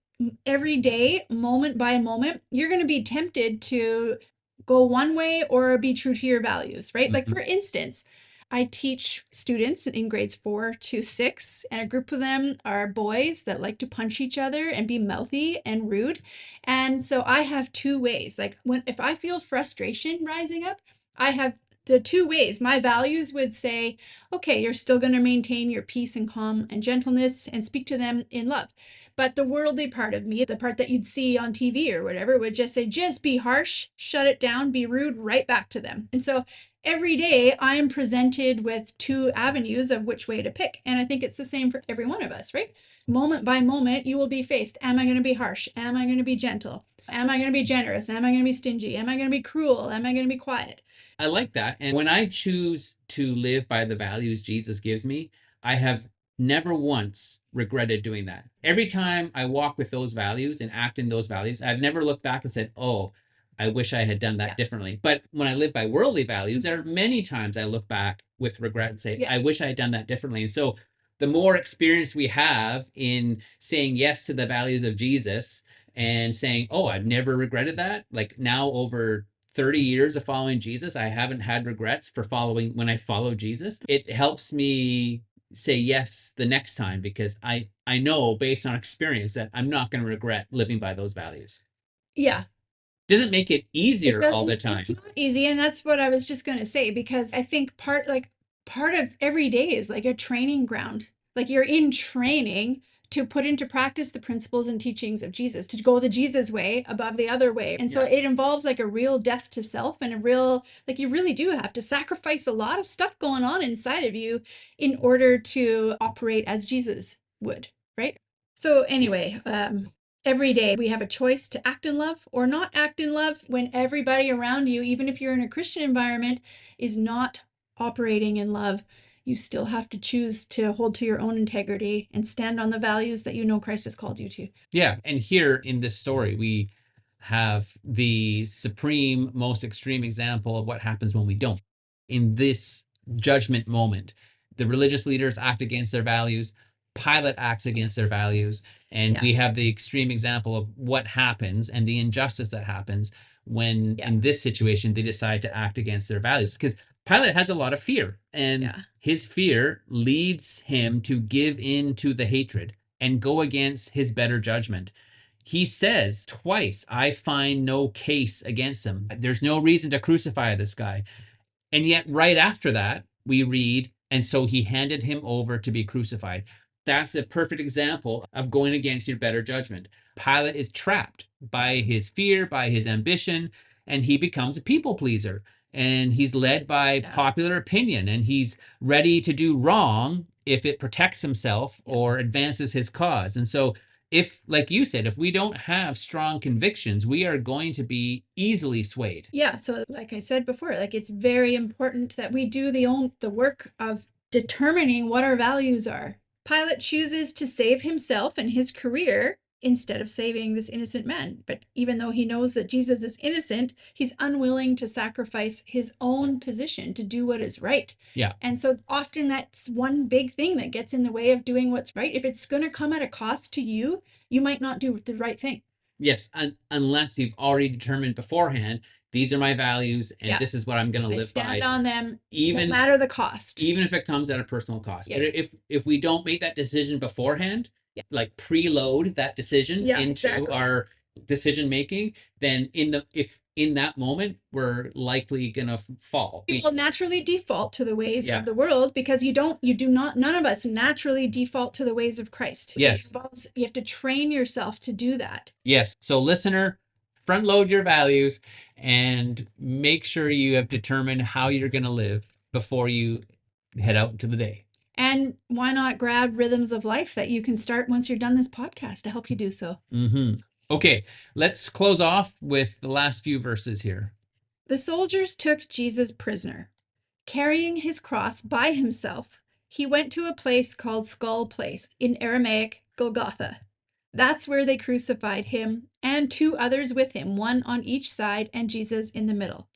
every day, moment by moment, you're going to be tempted to go one way or be true to your values, right? Like, for instance, I teach students in grades 4 to 6, and a group of them are boys that like to punch each other and be mouthy and rude. And so I have two ways. Like if I feel frustration rising up, I have the two ways. My values would say, okay, you're still going to maintain your peace and calm and gentleness and speak to them in love. But the worldly part of me, the part that you'd see on TV or whatever, would just say, just be harsh, shut it down, be rude, right back to them. And so every day I am presented with two avenues of which way to pick. And I think it's the same for every one of us, right? Moment by moment, you will be faced. Am I going to be harsh? Am I going to be gentle? Am I going to be generous? Am I going to be stingy? Am I going to be cruel? Am I going to be quiet? I like that. And when I choose to live by the values Jesus gives me, I have never once regretted doing that. Every time I walk with those values and act in those values, I've never looked back and said, oh, I wish I had done that differently. But when I live by worldly values, there are many times I look back with regret and say, I wish I had done that differently. And so the more experience we have in saying yes to the values of Jesus and saying, oh, I've never regretted that. Like now over 30 years of following Jesus, I haven't had regrets for following when I follow Jesus. It helps me say yes the next time because I know based on experience that I'm not going to regret living by those values. Yeah. Doesn't make it easier all the time. It's not easy, and that's what I was just going to say, because I think part of every day is like a training ground. Like you're in training to put into practice the principles and teachings of Jesus, to go the Jesus way above the other way. And so it involves like a real death to self and a real, like you really do have to sacrifice a lot of stuff going on inside of you in order to operate as Jesus would, right? So anyway, every day we have a choice to act in love or not act in love when everybody around you, even if you're in a Christian environment, is not operating in love. You still have to choose to hold to your own integrity and stand on the values that you know Christ has called you to. Yeah. And here in this story, we have the supreme, most extreme example of what happens when we don't. In this judgment moment, the religious leaders act against their values. Pilate acts against their values. And we have the extreme example of what happens and the injustice that happens when in this situation they decide to act against their values. Because Pilate has a lot of fear, and his fear leads him to give in to the hatred and go against his better judgment. He says twice, I find no case against him. There's no reason to crucify this guy. And yet right after that, we read, and so he handed him over to be crucified. That's a perfect example of going against your better judgment. Pilate is trapped by his fear, by his ambition, and he becomes a people pleaser. And he's led by popular opinion, and he's ready to do wrong if it protects himself or advances his cause. And so if, like you said, if we don't have strong convictions, we are going to be easily swayed. Yeah. So like I said before, like it's very important that we do the work of determining what our values are. Pilate chooses to save himself and his career instead of saving this innocent man. But even though he knows that Jesus is innocent, he's unwilling to sacrifice his own position to do what is right. Yeah. And so often that's one big thing that gets in the way of doing what's right. If it's going to come at a cost to you, you might not do the right thing. Yes, unless you've already determined beforehand, these are my values and this is what I'm going to live by. Stand on them, no matter the cost. Even if it comes at a personal cost. But if we don't make that decision beforehand, like preload that decision into our decision making, then in that moment we're likely gonna fall. We will naturally default to the ways of the world because none of us naturally default to the ways of Christ. Yes. You have to train yourself to do that. Yes. So listener, front load your values and make sure you have determined how you're gonna live before you head out into the day. And why not grab rhythms of life that you can start once you're done this podcast to help you do so? Okay, let's close off with the last few verses here. The soldiers took Jesus prisoner. Carrying his cross by himself, he went to a place called Skull Place, in Aramaic, Golgotha. That's where they crucified him and two others with him, one on each side and Jesus in the middle.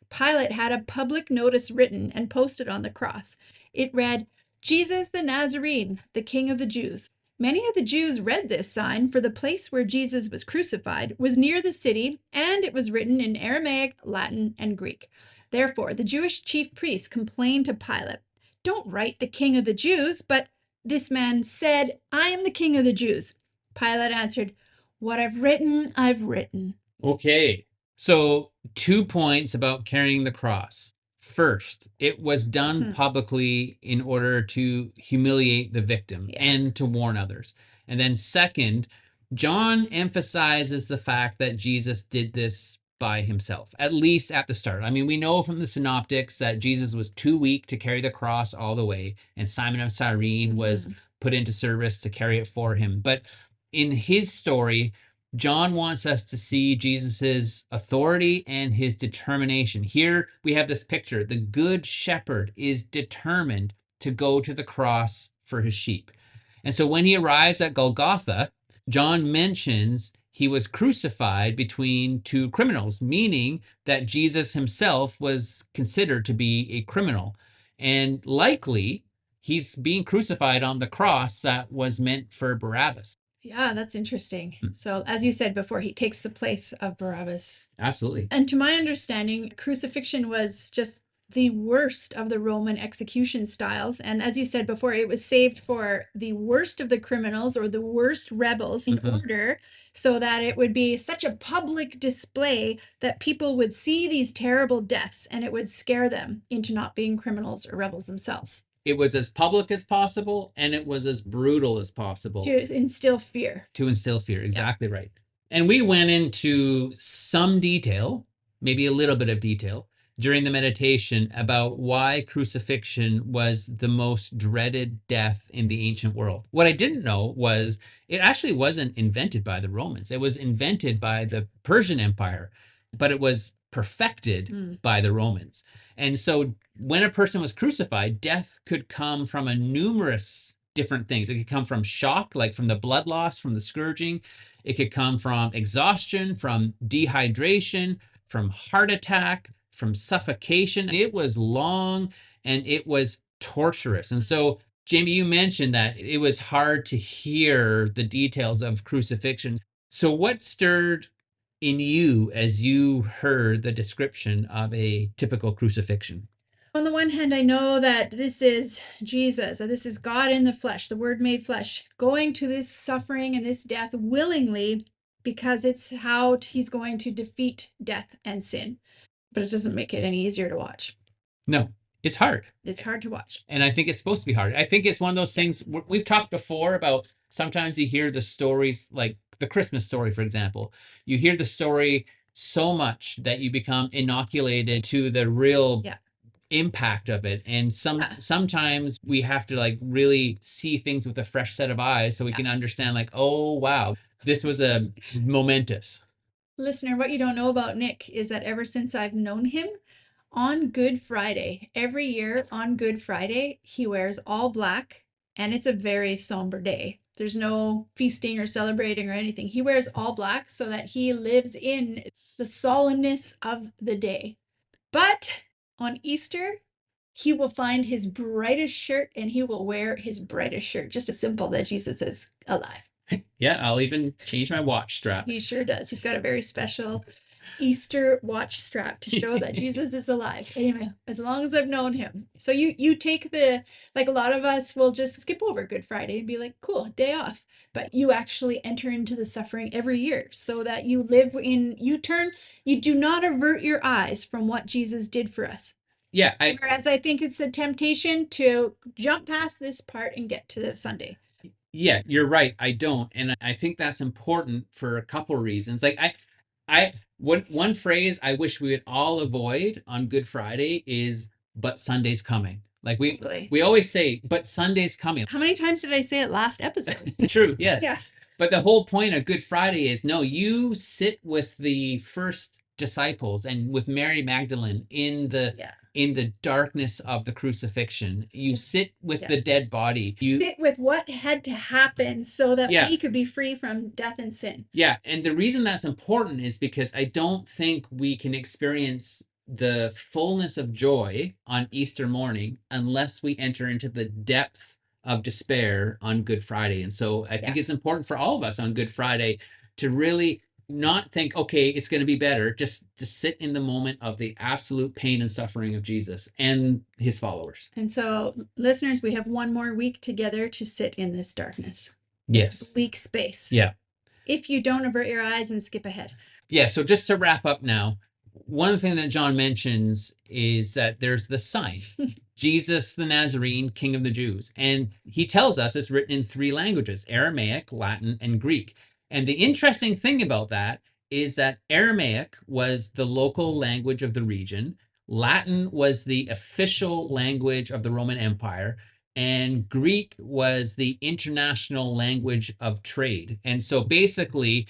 Pilate had a public notice written and posted on the cross. It read, Jesus the Nazarene, the King of the Jews. Many of the Jews read this sign, for the place where Jesus was crucified was near the city, and it was written in Aramaic, Latin, and Greek. Therefore, the Jewish chief priests complained to Pilate, "Don't write the King of the Jews, but this man said, 'I am the King of the Jews.'" Pilate answered, "What I've written, I've written." Okay. So 2 points about carrying the cross. First, it was done publicly in order to humiliate the victim and to warn others. And then second, John emphasizes the fact that Jesus did this by himself, at least at the start. I mean, we know from the synoptics that Jesus was too weak to carry the cross all the way, and Simon of Cyrene was put into service to carry it for him. But in his story, John wants us to see Jesus's authority and his determination. Here we have this picture. The good shepherd is determined to go to the cross for his sheep. And so when he arrives at Golgotha, John mentions he was crucified between two criminals, meaning that Jesus himself was considered to be a criminal. And likely he's being crucified on the cross that was meant for Barabbas. Yeah, that's interesting. So, as you said before, he takes the place of Barabbas. Absolutely. And to my understanding, crucifixion was just the worst of the Roman execution styles. And as you said before, it was saved for the worst of the criminals or the worst rebels in order, so that it would be such a public display that people would see these terrible deaths and it would scare them into not being criminals or rebels themselves. It was as public as possible, and it was as brutal as possible. To instill fear. To instill fear, exactly right. And we went into some detail, maybe a little bit of detail, during the meditation about why crucifixion was the most dreaded death in the ancient world. What I didn't know was it actually wasn't invented by the Romans. It was invented by the Persian Empire, but it was perfected by the Romans. And so when a person was crucified, death could come from a numerous different things. It could come from shock, like from the blood loss, from the scourging. It could come from exhaustion, from dehydration, from heart attack, from suffocation. It was long and it was torturous. And so, Jamie, you mentioned that it was hard to hear the details of crucifixion. So what stirred in you as you heard the description of a typical crucifixion? On the one hand, I know that this is Jesus, this is God in the flesh, the Word made flesh, going to this suffering and this death willingly because it's how he's going to defeat death and sin. But it doesn't make it any easier to watch. No, it's hard. It's hard to watch. And I think it's supposed to be hard. I think it's one of those things we've talked before about. Sometimes you hear the stories, like the Christmas story, for example. You hear the story so much that you become inoculated to the real impact of it. And sometimes we have to like really see things with a fresh set of eyes so we can understand, like, oh wow, this was a momentous. Listener, what you don't know about Nick is that ever since I've known him, on Good Friday, every year on Good Friday, he wears all black, and it's a very somber day. There's no feasting or celebrating or anything. He wears all black so that he lives in the solemnness of the day. But on Easter, he will find his brightest shirt and he will wear his brightest shirt. Just as simple that Jesus is alive. Yeah, I'll even change my watch strap. He sure does. He's got a very special Easter watch strap to show that Jesus is alive. Anyway, as long as I've known him. So you take the, like a lot of us will just skip over Good Friday and be like, cool, day off. But you actually enter into the suffering every year so that you live in, you do not avert your eyes from what Jesus did for us. Yeah. Whereas I think it's the temptation to jump past this part and get to the Sunday. Yeah, you're right. I don't. And I think that's important for a couple of reasons. Like one phrase I wish we would all avoid on Good Friday is, but Sunday's coming. Like we always say, but Sunday's coming. How many times did I say it last episode? True, yes. Yeah. But the whole point of Good Friday is, no, you sit with the first disciples and with Mary Magdalene in the darkness of the crucifixion. You sit with the dead body. You sit with what had to happen so that we could be free from death and sin. Yeah, and the reason that's important is because I don't think we can experience the fullness of joy on Easter morning unless we enter into the depth of despair on Good Friday. And so I think it's important for all of us on Good Friday to really not think, okay, it's going to be better. Just to sit in the moment of the absolute pain and suffering of Jesus and his followers. And so, listeners, we have one more week together to sit in this darkness. Yes. Bleak space. Yeah. If you don't avert your eyes and skip ahead. Yeah. So just to wrap up now, one of the things that John mentions is that there's the sign, Jesus the Nazarene, King of the Jews. And he tells us it's written in 3 languages, Aramaic, Latin, and Greek. And the interesting thing about that is that Aramaic was the local language of the region, Latin was the official language of the Roman Empire, and Greek was the international language of trade. And so basically,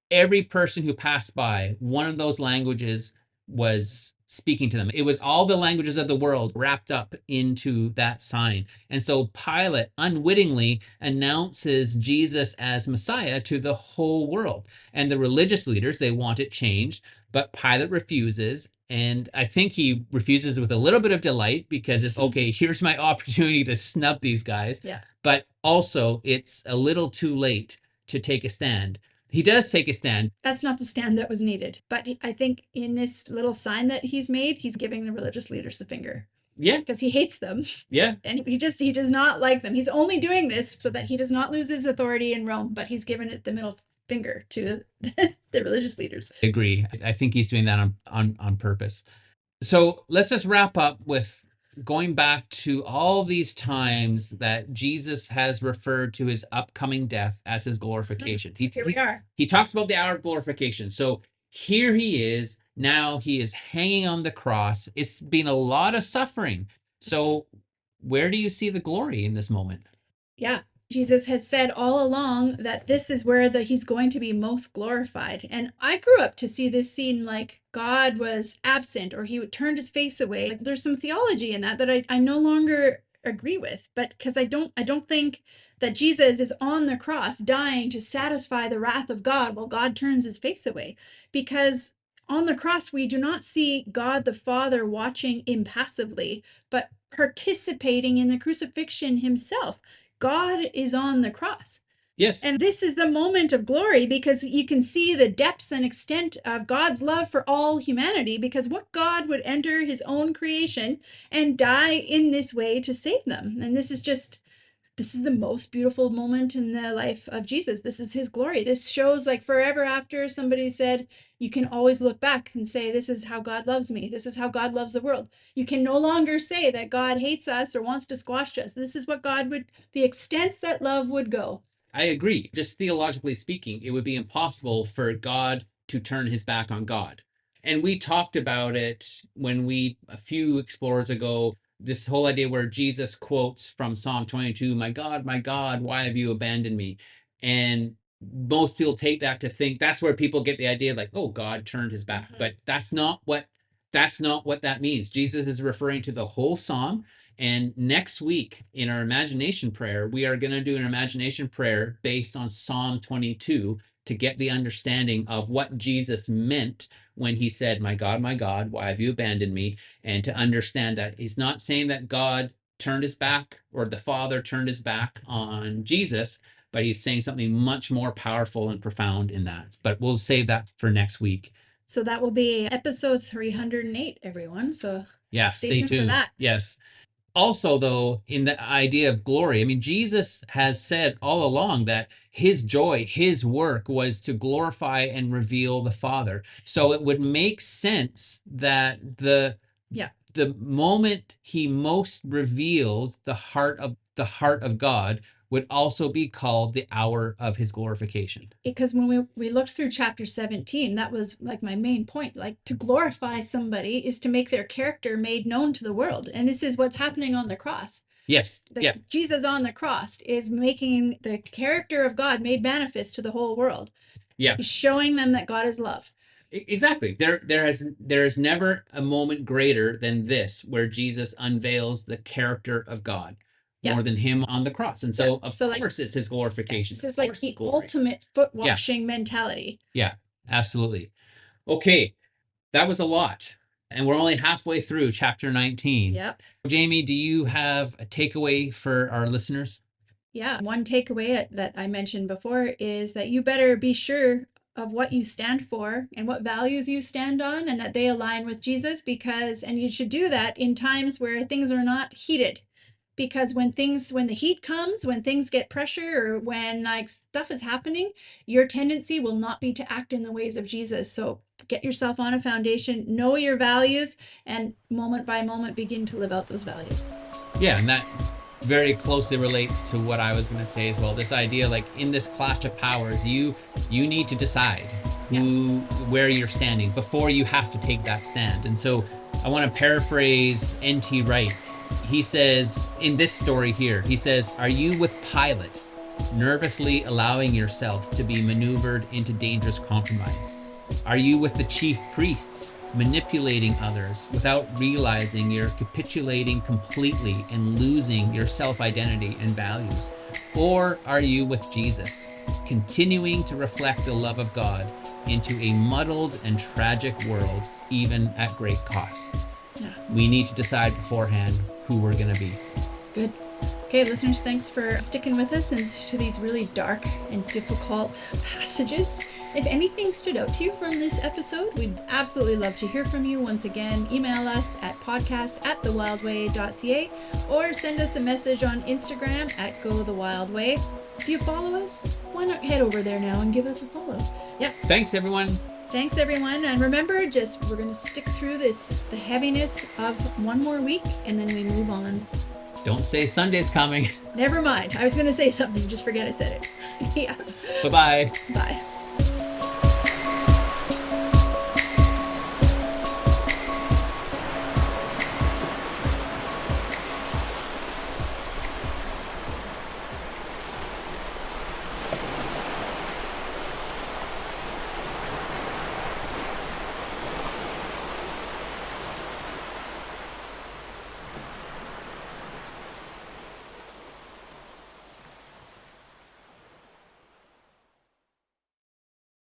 every person who passed by, one of those languages was speaking to them. It was all the languages of the world wrapped up into that sign. And so Pilate unwittingly announces Jesus as Messiah to the whole world. And the religious leaders, they want it changed, but Pilate refuses. And I think he refuses with a little bit of delight because it's okay, here's my opportunity to snub these guys. Yeah. But also, it's a little too late to take a stand. He does take a stand. That's not the stand that was needed. But I think in this little sign that he's made, he's giving the religious leaders the finger. Yeah. Because he hates them. Yeah. And he does not like them. He's only doing this so that he does not lose his authority in Rome, but he's given it the middle finger to the religious leaders. I agree. I think he's doing that on purpose. So let's just wrap up with going back to all these times that Jesus has referred to his upcoming death as his glorification. So here we are. He talks about the hour of glorification. So here he is. Now he is hanging on the cross. It's been a lot of suffering. So where do you see the glory in this moment? Yeah. Jesus has said all along that this is where he's going to be most glorified. And I grew up to see this scene like God was absent or he would turn his face away. Like, there's some theology in that I no longer agree with, but because I don't think that Jesus is on the cross dying to satisfy the wrath of God while God turns his face away. Because on the cross, we do not see God the Father watching impassively, but participating in the crucifixion himself. God is on the cross. Yes. And this is the moment of glory because you can see the depths and extent of God's love for all humanity, because what God would enter his own creation and die in this way to save them. And this is the most beautiful moment in the life of Jesus. This is his glory. This shows like forever after somebody said, you can always look back and say, this is how God loves me. This is how God loves the world. You can no longer say that God hates us or wants to squash us. This is what the extents that love would go. I agree. Just theologically speaking, it would be impossible for God to turn his back on God. And we talked about it a few explorers ago, this whole idea where Jesus quotes from Psalm 22, my God, why have you abandoned me? And most people take that to think that's where people get the idea like, oh, God turned his back. But that's not what that means. Jesus is referring to the whole psalm. And next week in our imagination prayer, we are going to do an imagination prayer based on Psalm 22 to get the understanding of what Jesus meant when he said, my God, why have you abandoned me? And to understand that he's not saying that God turned his back or the Father turned his back on Jesus, but he's saying something much more powerful and profound in that. But we'll save that for next week. So that will be episode 308, everyone. So yeah, stay tuned for that. Yes. Also, though, in the idea of glory, I mean, Jesus has said all along that his joy, his work was to glorify and reveal the Father. So it would make sense that the moment he most revealed the heart of God would also be called the hour of his glorification. Because when we looked through chapter 17, that was like my main point. Like, to glorify somebody is to make their character made known to the world. And this is what's happening on the cross. Yes. Jesus on the cross is making the character of God made manifest to the whole world. Yeah. He's showing them that God is love. Exactly. There is never a moment greater than this where Jesus unveils the character of God. More than him on the cross. And so, of course, it's his glorification. This is like the ultimate foot washing mentality. Yeah, absolutely. Okay, that was a lot. And we're only halfway through chapter 19. Yep. Jamie, do you have a takeaway for our listeners? Yeah, one takeaway that I mentioned before is that you better be sure of what you stand for and what values you stand on, and that they align with Jesus, and you should do that in times where things are not heated. Because when the heat comes, when things get pressure, or when like stuff is happening, your tendency will not be to act in the ways of Jesus. So get yourself on a foundation, know your values, and moment by moment begin to live out those values. Yeah, and that very closely relates to what I was going to say as well. This idea, like in this clash of powers, you need to decide where you're standing before you have to take that stand. And so I want to paraphrase N.T. Wright. He says in this story here, he says, "Are you with Pilate, nervously allowing yourself to be maneuvered into dangerous compromise? Are you with the chief priests, manipulating others without realizing you're capitulating completely and losing your self-identity and values? Or are you with Jesus, continuing to reflect the love of God into a muddled and tragic world, even at great cost?" Yeah. We need to decide beforehand who we're going to be. Good. Okay, listeners, thanks for sticking with us into these really dark and difficult passages. If anything stood out to you from this episode, we'd absolutely love to hear from you. Once again, email us at podcast@thewildway.ca or send us a message on Instagram at gothewildway. If you follow us, why not head over there now and give us a follow? Yep. Thanks, everyone. Thanks, everyone. And remember, we're going to stick through the heaviness of one more week, and then we move on. Don't say Sunday's coming. Never mind. I was going to say something. Just forget I said it. Yeah. Bye-bye. Bye.